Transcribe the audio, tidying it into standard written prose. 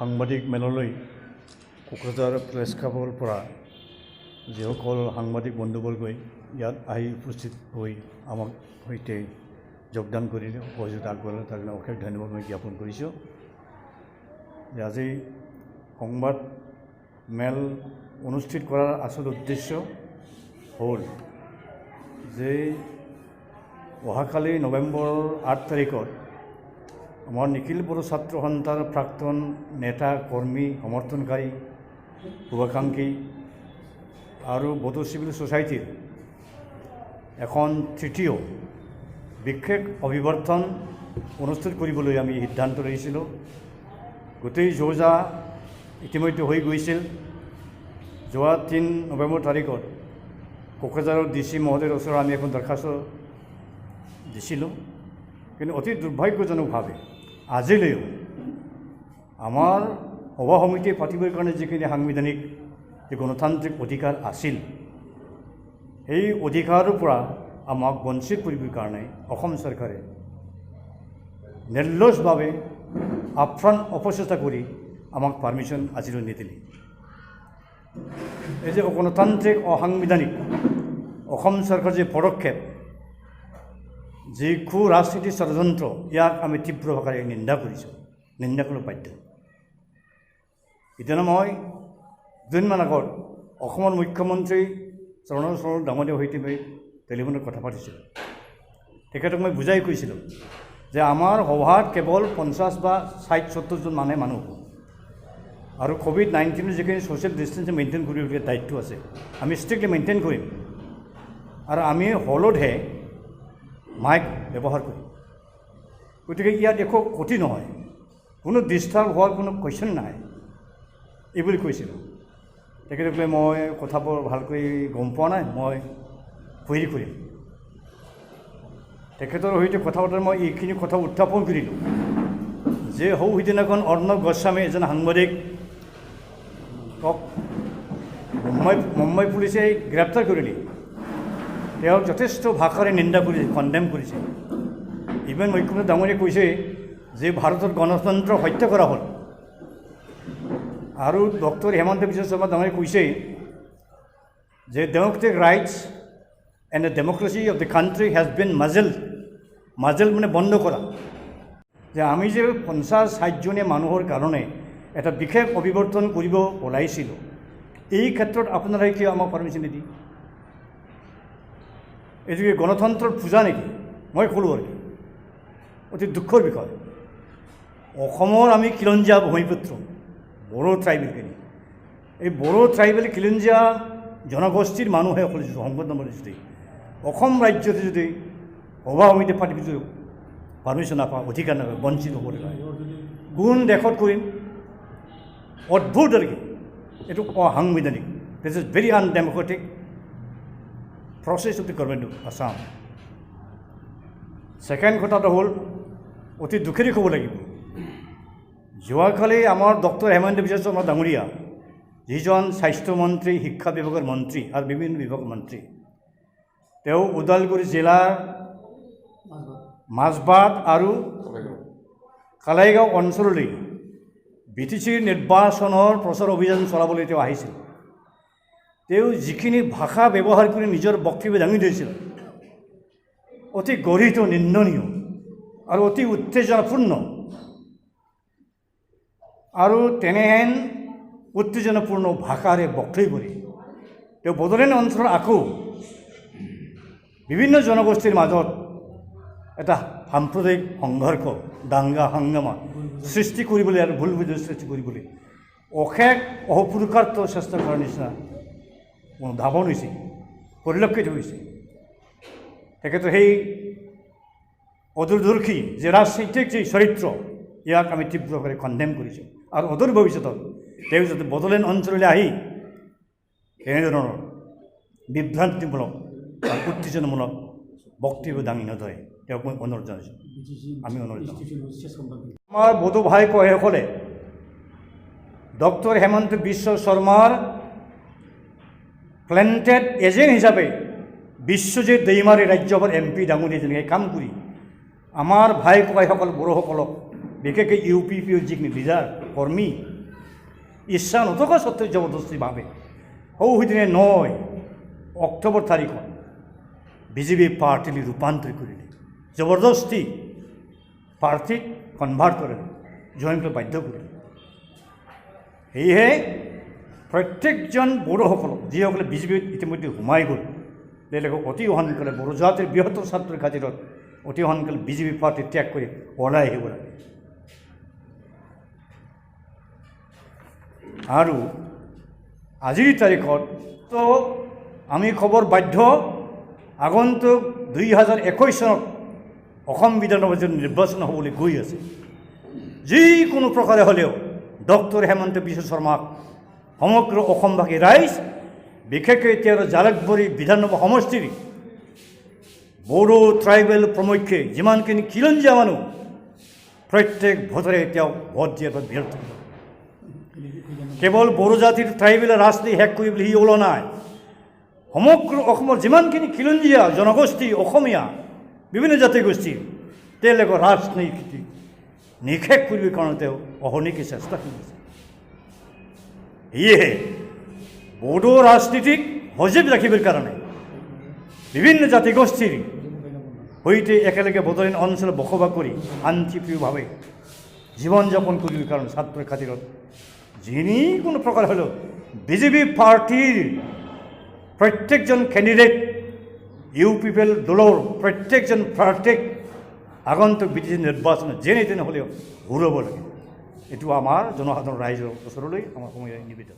সাংবাদিক মেললৈ কোকৰাঝাৰ প্ৰেছ ক্লাবৰ পৰা যিসকল সাংবাদিক বন্ধুবৰ্গই ইয়াত আহি উপস্থিত হৈ আমাক সৈতে যোগদান কৰিলে সহযোগিতা আগবঢ়ালে তাৰ কাৰণে অশেষ ধন্যবাদ মই জ্ঞাপন কৰিছোঁ। আজি সংবাদ মেল অনুষ্ঠিত কৰাৰ আচল উদ্দেশ্য হ'ল যে অহাকালি নৱেম্বৰৰ 8 তাৰিখত আমাৰ নিখিল বড়ো ছাত্ৰ সন্থাৰ প্ৰাক্তন নেতা কৰ্মী সমৰ্থনকাৰী শুভাকাংক্ষী আৰু বড়ো চিভিল ছ'চাইটিৰ এখন তৃতীয় বিশেষ অভিৱৰ্তন অনুষ্ঠিত কৰিবলৈ আমি সিদ্ধান্ত লৈছিলোঁ। গোটেই যোজা ইতিমধ্যে হৈ গৈছিল। যোৱা 3 নৱেম্বৰ তাৰিখত কোকৰাঝাৰৰ DC মহোদয়ৰ ওচৰত আমি এখন দৰখাস্ত দিছিলোঁ, কিন্তু অতি দুৰ্ভাগ্যজনকভাৱে আজিলৈও আমাৰ সভা সমিতি পাতিবৰ কাৰণে যিখিনি সাংবিধানিক যে গণতান্ত্ৰিক অধিকাৰ আছিল, সেই অধিকাৰৰ পৰা আমাক বঞ্চিত কৰিবৰ কাৰণে অসম চৰকাৰে নিৰ্লজ্জভাৱে আপ্ৰাণ অপচেষ্টা কৰি আমাক পাৰ্মিশ্যন আজিলৈ নিদিলে। এই যে গণতান্ত্ৰিক অসাংবিধানিক অসম চৰকাৰৰ যে পদক্ষেপ, যি ৰাজনীতিৰ ষড়যন্ত্ৰ, ইয়াক আমি তীব্ৰ ভাষাৰে নিন্দা কৰিছোঁ, নিন্দা কৰিব বাধ্য। এতিয়া মই দুদিনমান আগত অসমৰ মুখ্যমন্ত্ৰী চৰণোজ সোণোৱাল ডাঙৰীয়াৰ সৈতে মই টেলিফোনত কথা পাতিছিলোঁ। তেখেতক মই বুজাই কৈছিলোঁ যে আমাৰ সভাত কেৱল 50 বা 60-70 জন মানুহ হ'ব, আৰু COVID-19 যিখিনি ছ'চিয়েল ডিষ্টেঞ্চিং মেইনটেইন কৰিবলগীয়া দায়িত্ব আছে আমি ষ্ট্ৰিক্টলি মেইনটেইন কৰিম, আৰু আমি হলতহে মাইক ব্যৱহাৰ কৰিম। গতিকে ইয়াত একো ক্ষতি নহয়, কোনো ডিষ্টাৰ্ব হোৱাৰ কোনো কুৱেশ্যন নাই, এইবুলি কৈছিলোঁ। তেখেতসকলে মই কথাবোৰ ভালকৈ গম পোৱা নাই, মই কুৱেৰি কৰিম। তেখেতৰ সৈতে কথা পতাৰ মই এইখিনি কথা উত্থাপন কৰিলোঁ যে সিদিনাখন অৰ্ণৱ গোস্বামী এজন সাংবাদিকক মুম্বাই পুলিচে গ্ৰেপ্তাৰ কৰিলে। তেওঁক যথেষ্ট ভাষাৰে নিন্দা কৰিছে, কণ্ডেম কৰিছে। ইভেন মুখ্যমন্ত্ৰী ডাঙৰীয়াই কৈছে যে ভাৰতত গণতন্ত্ৰ হত্যা কৰা হ'ল, আৰু ডক্টৰ হিমন্ত বিশ্ব শৰ্মা ডাঙৰীয়াই কৈছে যে Democratic rights and the democracy of the country has been muzzle মানে বন্ধ কৰা। যে আমি যে 50-60জনীয়া মানুহৰ কাৰণে এটা বিশেষ অভিৱৰ্তন কৰিব ওলাইছিলোঁ, এই ক্ষেত্ৰত আপোনালোকে কিয় আমাক পাৰ্মিশ্যন নিদিয়ে? এইটো কি গণতন্ত্ৰৰ পূজা নেকি? মই ক'লোঁ আৰু অতি দুখৰ বিষয়। অসমৰ আমি খিলঞ্জীয়া ভূমিপুত্ৰ বড়ো ট্ৰাইবেলখিনি, এই বড়ো ট্ৰাইবেল খিলঞ্জীয়া জনগোষ্ঠীৰ মানুহে অকল সংবাদ যদি অসম ৰাজ্যতে যদি সভা সমিতি পাতি পাৰ্মিশ্যন নাপাওঁ, অধিকাৰ নাপায়, বঞ্চিত হ'ব লগা। কোন দেশত কৰিম? অদ্ভুত আৰু কি, এইটো অসাংবিধানিক। This is very undemocratic process of the government of Assam. Second কথাটো হ'ল অতি দুখেৰে ক'ব লাগিব, যোৱাকালি আমাৰ ডক্টৰ হিমন্ত বিশ্ব শৰ্মা ডাঙৰীয়া, যিজন স্বাস্থ্যমন্ত্ৰী, শিক্ষা বিভাগৰ মন্ত্ৰী আৰু বিভিন্ন বিভাগৰ মন্ত্ৰী, তেওঁ ওদালগুৰি জিলাৰ মাজবাট আৰু কালাইগাঁও অঞ্চললৈ BTCৰ নিৰ্বাচনৰ প্ৰচাৰ অভিযান চলাবলৈ তেওঁ আহিছিল। তেওঁ যিখিনি ভাষা ব্যৱহাৰ কৰি নিজৰ বক্তব্য দাঙি ধৰিছিল, অতি গৰিষ্ঠ, নিন্দনীয় আৰু অতি উত্তেজনাপূৰ্ণ। আৰু তেনেহেন উত্তেজনাপূৰ্ণ ভাষাৰে বক্তব্য কৰি তেওঁ বড়োলেণ্ড অঞ্চলৰ আকৌ বিভিন্ন জনগোষ্ঠীৰ মাজত এটা সাম্প্ৰদায়িক সংঘৰ্ষ, দাংগা হাংগামা সৃষ্টি কৰিবলৈ আৰু ভুল বুজৰ সৃষ্টি কৰিবলৈ অশেষ অপুৰুষাৰ্থ চেষ্টা কৰাৰ নিচিনা ধাৱন হৈছে, পৰিলক্ষিত হৈছে। তেখেতৰ সেই অদূৰদৰ্শী যে ৰাজনৈতিক যি চৰিত্ৰ, ইয়াক আমি তীব্ৰভাৱে কণ্ডেম কৰিছোঁ। আৰু অদূৰ ভৱিষ্যতত তেওঁ যাতে বড়োলেণ্ড অঞ্চললৈ আহি এনেধৰণৰ বিভ্ৰান্তিমূলক আৰু উত্তেজনামূলক বক্তব্য দাঙি নধৰে, তেওঁক মই অনুৰোধ জনাইছোঁ। আমি অনুৰোধ জনাইছোঁ আমাৰ বড়ো ভাই কয়সকলে ডক্টৰ হিমন্ত বিশ্ব শৰ্মাৰ প্লেণ্টেড এজেণ্ট হিচাপে বিশ্বজিৎ দৈমাৰী ৰাজ্যসভাৰ MP ডাঙৰীয়া যেনেকৈ কাম কৰি আমাৰ ভাই ককাইসকল বড়োসকলক, বিশেষকৈ UPPৰ যিখিনি লিডাৰ কৰ্মী, ইচ্ছা নথকা সত্ত্বেও জবৰদস্তিভাৱে সৌদিনে 9 অক্টোবৰ তাৰিখত বিজেপি পাৰ্টিলৈ ৰূপান্তৰ কৰিলে, জবৰদস্তি পাৰ্টিক কনভাৰ্ট কৰিলে, জইন কৰিবলৈ বাধ্য কৰিলে। সেয়েহে প্ৰত্যেকজন বড়োসকলক, যিসকলে বিজেপিত ইতিমধ্যে সোমাই গ'ল, তেওঁলোকক অতি সোনকালে বড়ো জাতিৰ বৃহত্তৰ ছাত্ৰৰ খাতিৰত অতি সোনকালে বিজেপি পাৰ্টি ত্যাগ কৰি ওলাই আহিব লাগে। আৰু আজিৰ তাৰিখত তো আমি খবৰ বাধ্য, আগন্তুক 2021 চনত অসম বিধানসভা নিৰ্বাচন হ'বলৈ গৈ আছে। যিকোনো প্ৰকাৰে হ'লেও ডক্টৰ হেমন্ত বিশ্ব শৰ্মাক সমগ্ৰ অসমবাসী ৰাইজ, বিশেষকৈ তেওঁৰ জালুকবাৰী বিধানসভা সমষ্টিৰ বড়ো ট্ৰাইবেল প্ৰমুখ্যে যিমানখিনি খিলঞ্জীয়া মানুহ, প্ৰত্যেক ভোটাৰে তেওঁক ভোট দিয়াৰ পৰা বিৰত থাকিব। কেৱল বড়ো জাতিৰ ট্ৰাইবেলৰ ৰাজনীতি শেষ কৰিবলৈ সি ওলোৱা নাই। সমগ্ৰ অসমৰ যিমানখিনি খিলঞ্জীয়া জনগোষ্ঠী, অসমীয়া বিভিন্ন জাতিগোষ্ঠী, তেওঁলোকৰ ৰাজনীতি নিষেধ কৰিবৰ কাৰণে তেওঁ অহৰ্নিশে চেষ্টা কৰিছে। সেয়েহে বড়ো ৰাজনীতিক সজীৱ ৰাখিবৰ কাৰণে বিভিন্ন জাতিগোষ্ঠীৰ সৈতে একেলগে বদলীন অঞ্চলত বসবাস কৰি শান্তিপ্ৰিয়ভাৱে জীৱন যাপন কৰিবৰ কাৰণে ছাত্ৰৰ খাতিৰত যিকোনো প্ৰকাৰ হ'লেও বিজেপি পাৰ্টিৰ প্ৰত্যেকজন কেণ্ডিডেট, UPPL দলৰ প্ৰত্যেকজন প্ৰাৰ্থীক আগন্তুক বিধানসভা নিৰ্বাচনত যেনে তেনে হ'লেও ঘূৰাব লাগে। এইটো আমাৰ জনসাধাৰণ ৰাইজৰ ওচৰলৈ আমাৰ সময় নিবেদন।